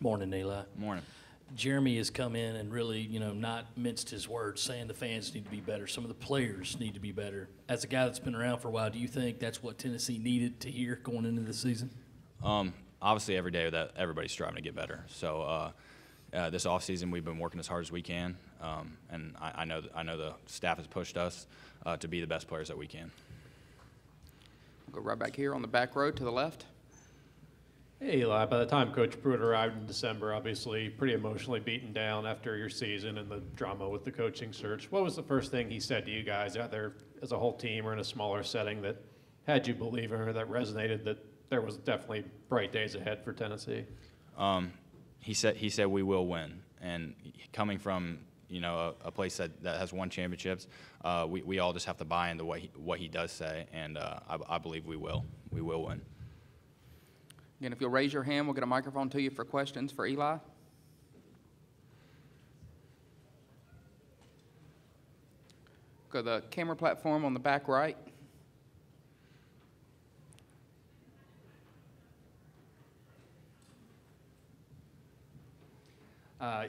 Morning, Eli. Morning. Jeremy has come in and really, not minced his words, saying the fans need to be better. Some of the players need to be better. As a guy that's been around for a while, do you think that's what Tennessee needed to hear going into the season? Obviously, every day that everybody's striving to get better. So this offseason, we've been working as hard as we can, and I know the staff has pushed us to be the best players that we can. Go right back here on the back row to the left. Hey, Eli, by the time Coach Pruitt arrived in December, obviously pretty emotionally beaten down after your season and the drama with the coaching search. What was the first thing he said to you guys out there as a whole team or in a smaller setting that had you believing or that resonated that there was definitely bright days ahead for Tennessee? He said we will win, and coming from a place that has won championships, we all just have to buy into what he does say, and I believe we will win. Again, if you'll raise your hand, we'll get a microphone to you for questions for Eli. Go to the camera platform on the back right.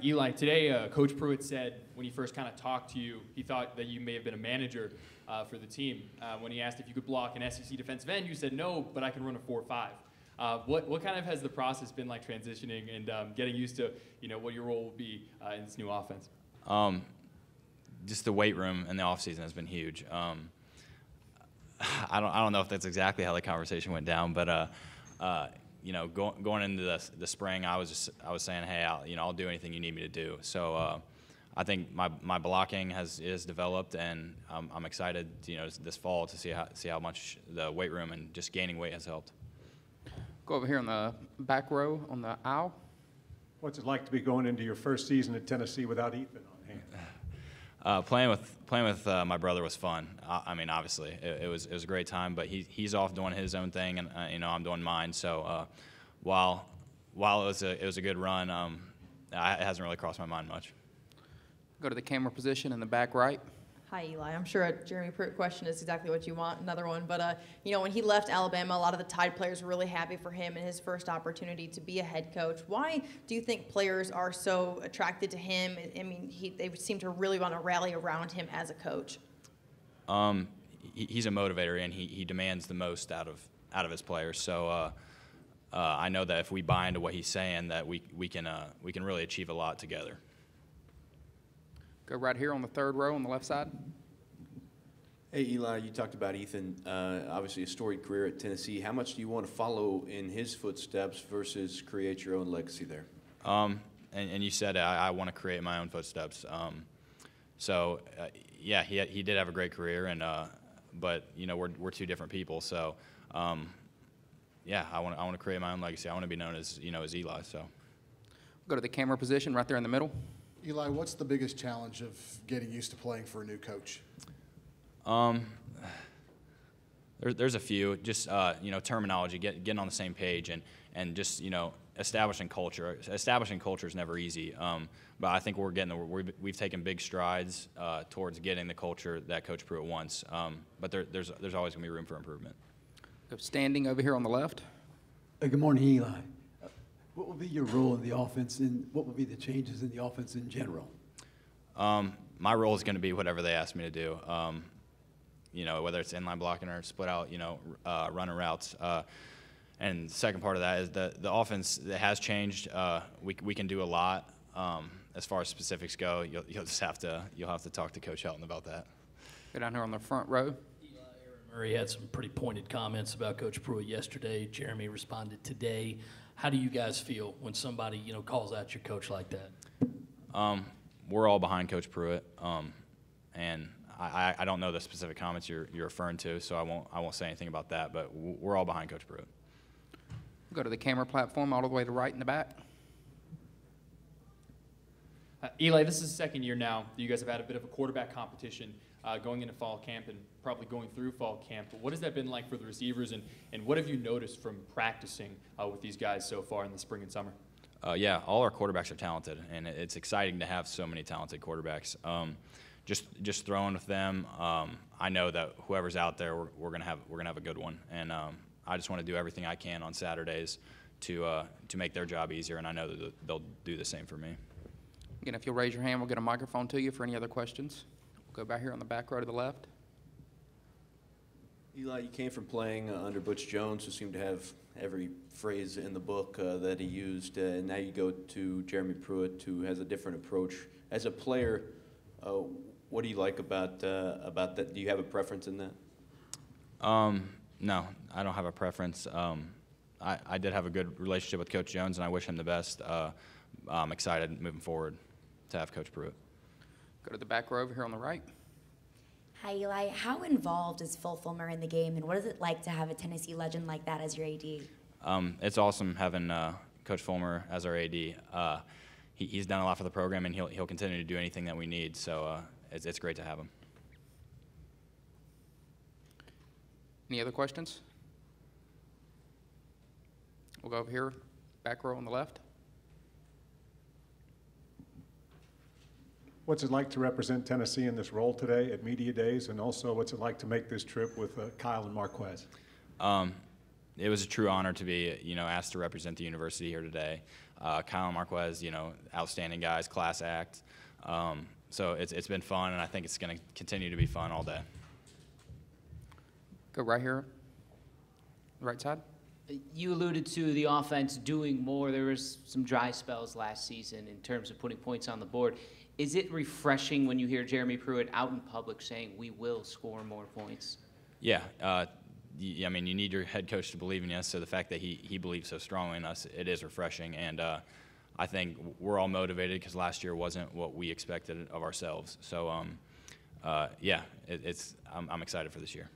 Eli, today Coach Pruitt said when he first kind of talked to you, he thought that you may have been a manager for the team. When he asked if you could block an SEC defensive end, you said no, but I can run a 4.5. What kind of has the process been like transitioning and getting used to what your role will be in this new offense? Just the weight room in the offseason has been huge. I don't know if that's exactly how the conversation went down, but going into the spring, I was saying, hey, I'll do anything you need me to do. So I think my blocking is developed, and I'm excited this fall to see how much the weight room and just gaining weight has helped. Go over here on the back row on the aisle. What's it like to be going into your first season at Tennessee without Ethan on hand? Playing with my brother was fun. I mean, obviously, it was a great time. But he's off doing his own thing, and I'm doing mine. So while it was a good run, it hasn't really crossed my mind much. Go to the camera position in the back right. Hi, Eli. I'm sure a Jeremy Pruitt question is exactly what you want, another one. But, when he left Alabama, a lot of the Tide players were really happy for him and his first opportunity to be a head coach. Why do you think players are so attracted to him? I mean, they seem to really want to rally around him as a coach. He's a motivator, and he demands the most out of his players. So I know that if we buy into what he's saying, that we can really achieve a lot together. Go right here on the third row on the left side. Hey, Eli, you talked about Ethan, obviously a storied career at Tennessee. How much do you want to follow in his footsteps versus create your own legacy there? And you said I want to create my own footsteps. Yeah, he did have a great career, but we're two different people. So yeah, I want to create my own legacy. I want to be known as as Eli. So go to the camera position right there in the middle. Eli, what's the biggest challenge of getting used to playing for a new coach? There's a few. Just terminology, getting on the same page, and just establishing culture. Establishing culture is never easy, but I think we've taken big strides towards getting the culture that Coach Pruitt wants. But there's always going to be room for improvement. Standing over here on the left. Good morning, Eli. What will be your role in the offense, and what will be the changes in the offense in general? My role is going to be whatever they ask me to do. Whether it's inline blocking or split out, running routes. And the second part of that is the offense that has changed. We can do a lot. As far as specifics go, you'll have to talk to Coach Helton about that. Go down here on the front row. Murray had some pretty pointed comments about Coach Pruitt yesterday. Jeremy responded today. How do you guys feel when somebody calls out your coach like that? We're all behind Coach Pruitt, and I don't know the specific comments you're referring to, so I won't say anything about that. But we're all behind Coach Pruitt. Go to the camera platform all the way to right in the back. Eli, this is the second year now that you guys have had a bit of a quarterback competition going into fall camp and probably going through fall camp. But what has that been like for the receivers, and what have you noticed from practicing with these guys so far in the spring and summer? Yeah, all our quarterbacks are talented, and it's exciting to have so many talented quarterbacks. Just throwing with them, I know that whoever's out there, we're gonna have a good one, and I just want to do everything I can on Saturdays to make their job easier, and I know that they'll do the same for me. Again, if you'll raise your hand, we'll get a microphone to you for any other questions. We'll go back here on the back row to the left. Eli, you came from playing under Butch Jones, who seemed to have every phrase in the book that he used, and now you go to Jeremy Pruitt, who has a different approach. As a player, what do you like about that? Do you have a preference in that? No, I don't have a preference. I did have a good relationship with Coach Jones, and I wish him the best. I'm excited moving forward to have Coach Pruitt. Go to the back row over here on the right. Hi, Eli. How involved is Phil Fulmer in the game, and what is it like to have a Tennessee legend like that as your AD? It's awesome having Coach Fulmer as our AD. He's done a lot for the program, and he'll continue to do anything that we need. So it's great to have him. Any other questions? We'll go over here, back row on the left. What's it like to represent Tennessee in this role today at Media Days, and also what's it like to make this trip with Kyle and Marquez? It was a true honor to be, asked to represent the university here today. Kyle and Marquez, outstanding guys, class act. So it's been fun, and I think it's going to continue to be fun all day. Go right here, right side. You alluded to the offense doing more. There was some dry spells last season in terms of putting points on the board. Is it refreshing when you hear Jeremy Pruitt out in public saying we will score more points? Yeah. You need your head coach to believe in you, so the fact that he believes so strongly in us, it is refreshing. And I think we're all motivated because last year wasn't what we expected of ourselves. So, I'm excited for this year.